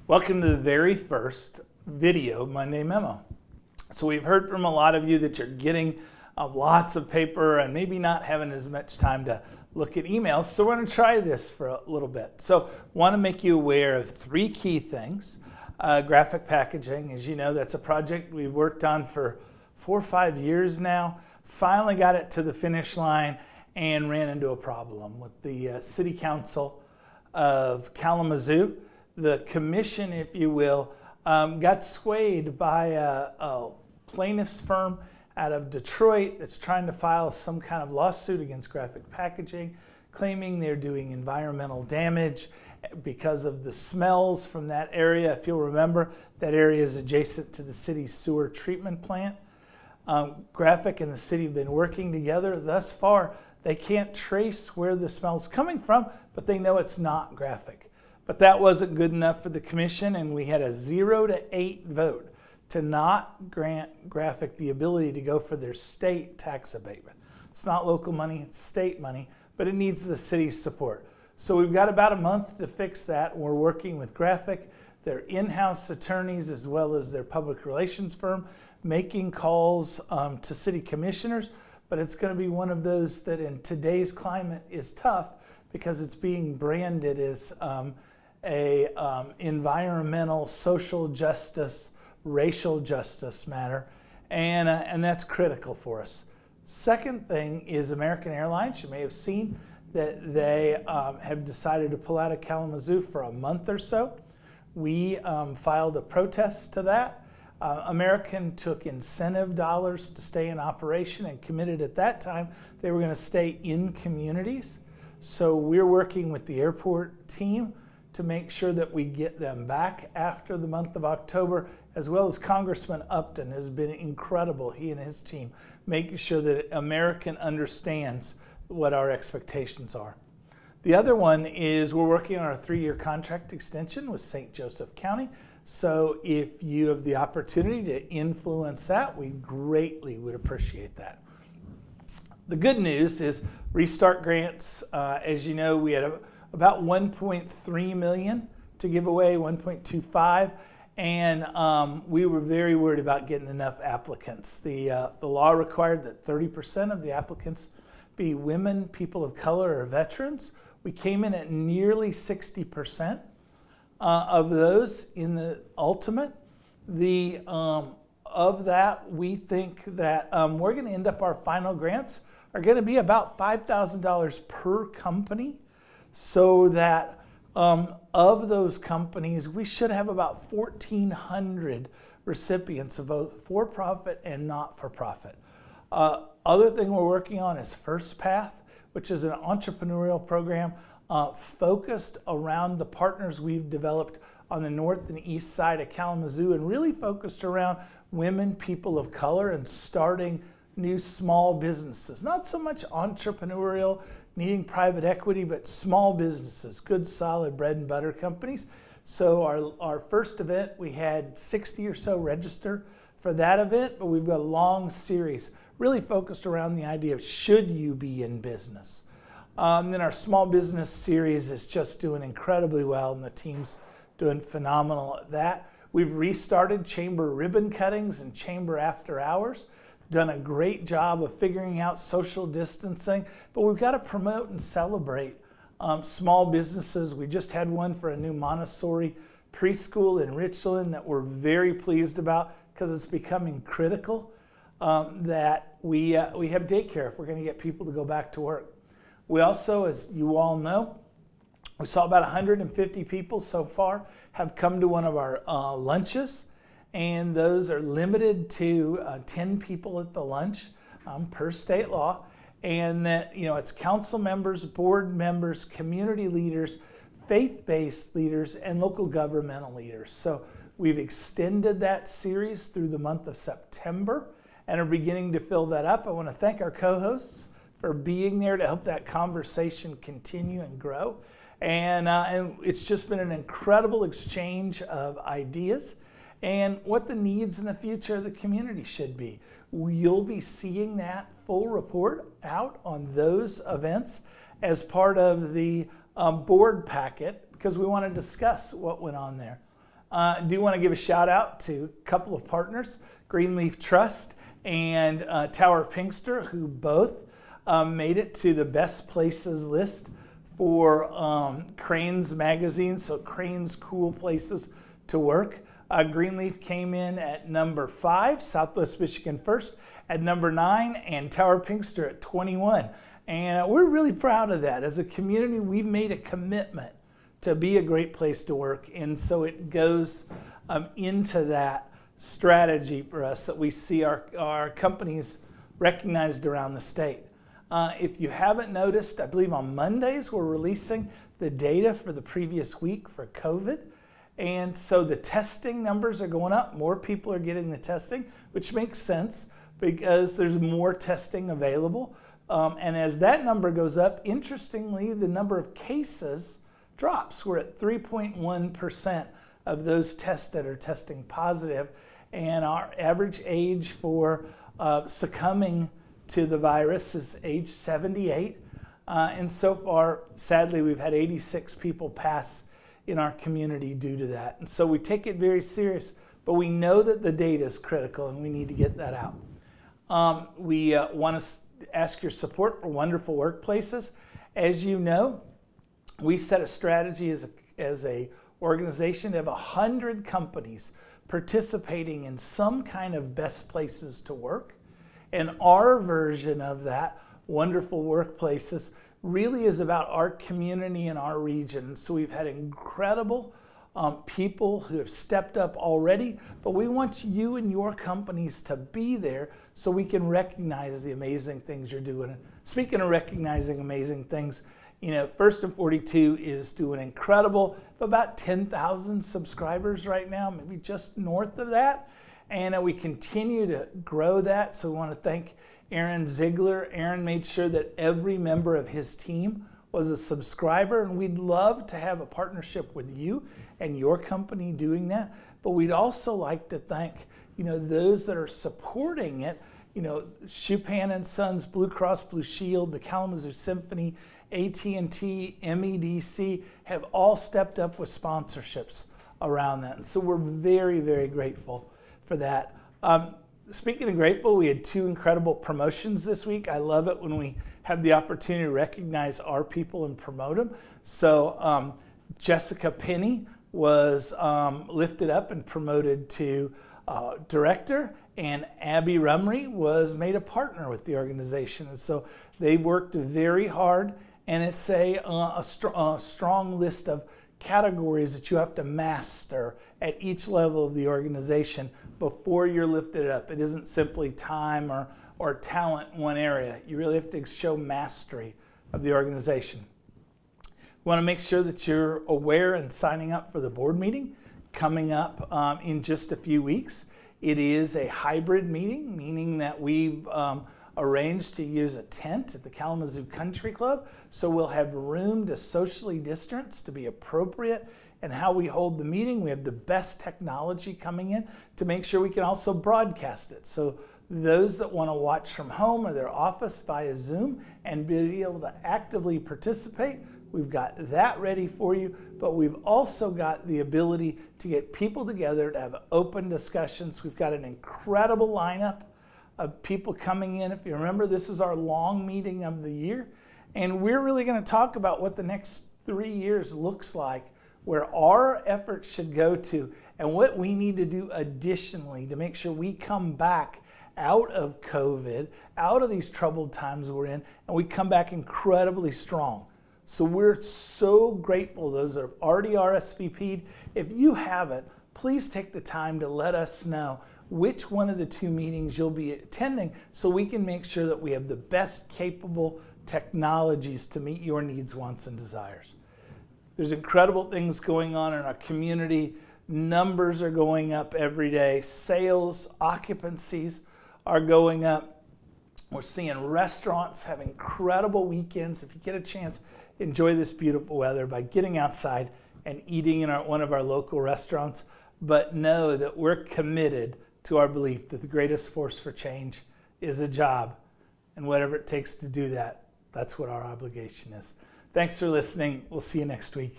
Welcome to the very first video Monday Memo. So we've heard from a lot of you that you're getting lots of paper and maybe not having as much time to look at emails. So we're going to try this for a little bit. So want to make you aware of three key things. Graphic packaging, as you know, that's a project we've worked on for 4 or 5 years now. Finally got it to the finish line and ran into a problem with the City Council of Kalamazoo. The commission, if you will, got swayed by a plaintiff's firm out of Detroit that's trying to file some kind of lawsuit against graphic packaging, claiming they're doing environmental damage because of the smells from that area. If you'll remember, that area is adjacent to the city's sewer treatment plant. Graphic and the city have been working together. Thus far, they can't trace where the smell's coming from, but they know it's not Graphic. But that wasn't good enough for the commission, and we had a 0-8 vote to not grant Graphic the ability to go for their state tax abatement. It's not local money, it's state money, but it needs the city's support. So we've got about a month to fix that. We're working with Graphic, their in-house attorneys, as well as their public relations firm, making calls to city commissioners, but it's going to be one of those that in today's climate is tough because it's being branded as environmental, social justice, racial justice matter, and that's critical for us. Second thing is American Airlines. You may have seen that they have decided to pull out of Kalamazoo for a month or so. We filed a protest to that. American took incentive dollars to stay in operation and committed at that time they were going to stay in communities. So we're working with the airport team to make sure that we get them back after the month of October, as well as Congressman Upton has been incredible, he and his team, making sure that American understands what our expectations are. The other one is we're working on our 3-year contract extension with St. Joseph County. So if you have the opportunity to influence that, we greatly would appreciate that. The good news is Restart grants. As you know, we had about 1.3 million to give away, 1.25, and we were very worried about getting enough applicants. The law required that 30% of the applicants be women, people of color, or veterans. We came in at nearly 60% of those in the ultimate. Of that, we think that we're going to end up, our final grants are going to be about $5,000 per company, so that of those companies, we should have about 1,400 recipients of both for-profit and not-for-profit. Other thing we're working on is First Path, which is an entrepreneurial program focused around the partners we've developed on the north and east side of Kalamazoo, and really focused around women, people of color, and starting new small businesses. Not so much entrepreneurial, needing private equity, but small businesses, good, solid bread and butter companies. So our first event, we had 60 or so register for that event, but we've got a long series really focused around the idea of should you be in business. Then our small business series is just doing incredibly well, and the team's doing phenomenal at that. We've restarted chamber ribbon cuttings and chamber after hours. Done a great job of figuring out social distancing, but we've got to promote and celebrate small businesses. We just had one for a new Montessori preschool in Richland that we're very pleased about because it's becoming critical that we have daycare if we're going to get people to go back to work. We also, as you all know, we saw about 150 people so far have come to one of our lunches. And those are limited to 10 people at the lunch per state law. And that, you know, it's council members, board members, community leaders, faith-based leaders, and local governmental leaders. So we've extended that series through the month of September and are beginning to fill that up. I want to thank our co-hosts for being there to help that conversation continue and grow. And it's just been an incredible exchange of ideas and what the needs in the future of the community should be. You'll be seeing that full report out on those events as part of the board packet because we want to discuss what went on there. I do want to give a shout out to a couple of partners, Greenleaf Trust and Tower Pinkster, who both made it to the best places list for Crain's magazine, so Crain's Cool Places to Work. Greenleaf came in at number 5, Southwest Michigan First at number 9, and Tower Pinkster at 21. And we're really proud of that. As a community, we've made a commitment to be a great place to work, and so it goes into that strategy for us that we see our companies recognized around the state. If you haven't noticed, I believe on Mondays we're releasing the data for the previous week for COVID. And so the testing numbers are going up. More people are getting the testing, which makes sense because there's more testing available. And as that number goes up, interestingly, the number of cases drops. We're at 3.1% of those tested are testing positive. And our average age for succumbing to the virus is age 78. And so far, sadly, we've had 86 people pass in our community due to that. And so we take it very serious, but we know that the data is critical and we need to get that out. We want to ask your support for Wonderful Workplaces. As you know, we set a strategy as a organization to have 100 companies participating in some kind of best places to work. And our version of that, Wonderful Workplaces, really is about our community and our region. So we've had incredible people who have stepped up already, but we want you and your companies to be there so we can recognize the amazing things you're doing. Speaking of recognizing amazing things, First and 42 is doing incredible. About 10,000 subscribers right now, maybe just north of that. And we continue to grow that. So we want to thank Aaron Ziegler. Aaron made sure that every member of his team was a subscriber, and we'd love to have a partnership with you and your company doing that. But we'd also like to thank, those that are supporting it. Chupan and Sons, Blue Cross Blue Shield, the Kalamazoo Symphony, AT&T, MEDC have all stepped up with sponsorships around that. And so we're very, very grateful for that. Speaking of grateful, we had 2 incredible promotions this week. I love it when we have the opportunity to recognize our people and promote them. So Jessica Penny was lifted up and promoted to director, and Abby Rumry was made a partner with the organization. And so they worked very hard, and it's a strong list of categories that you have to master at each level of the organization before you're lifted up. It isn't simply time or talent in one area. You really have to show mastery of the organization. We want to make sure that you're aware and signing up for the board meeting coming up in just a few weeks. It is a hybrid meeting, meaning that we've arranged to use a tent at the Kalamazoo Country Club, so we'll have room to socially distance to be appropriate in how we hold the meeting. We have the best technology coming in to make sure we can also broadcast it. So those that want to watch from home or their office via Zoom and be able to actively participate, we've got that ready for you, but we've also got the ability to get people together to have open discussions. We've got an incredible lineup of people coming in. If you remember, this is our long meeting of the year, and we're really going to talk about what the next 3 years looks like, where our efforts should go to, and what we need to do additionally to make sure we come back out of COVID, out of these troubled times we're in, and we come back incredibly strong. So we're so grateful those that have already RSVP'd. If you haven't, please take the time to let us know which one of the 2 meetings you'll be attending so we can make sure that we have the best capable technologies to meet your needs, wants, and desires. There's incredible things going on in our community. Numbers are going up every day. Sales, occupancies are going up. We're seeing restaurants have incredible weekends. If you get a chance, enjoy this beautiful weather by getting outside and eating in one of our local restaurants. But know that we're committed to our belief that the greatest force for change is a job. And whatever it takes to do that, that's what our obligation is. Thanks for listening. We'll see you next week.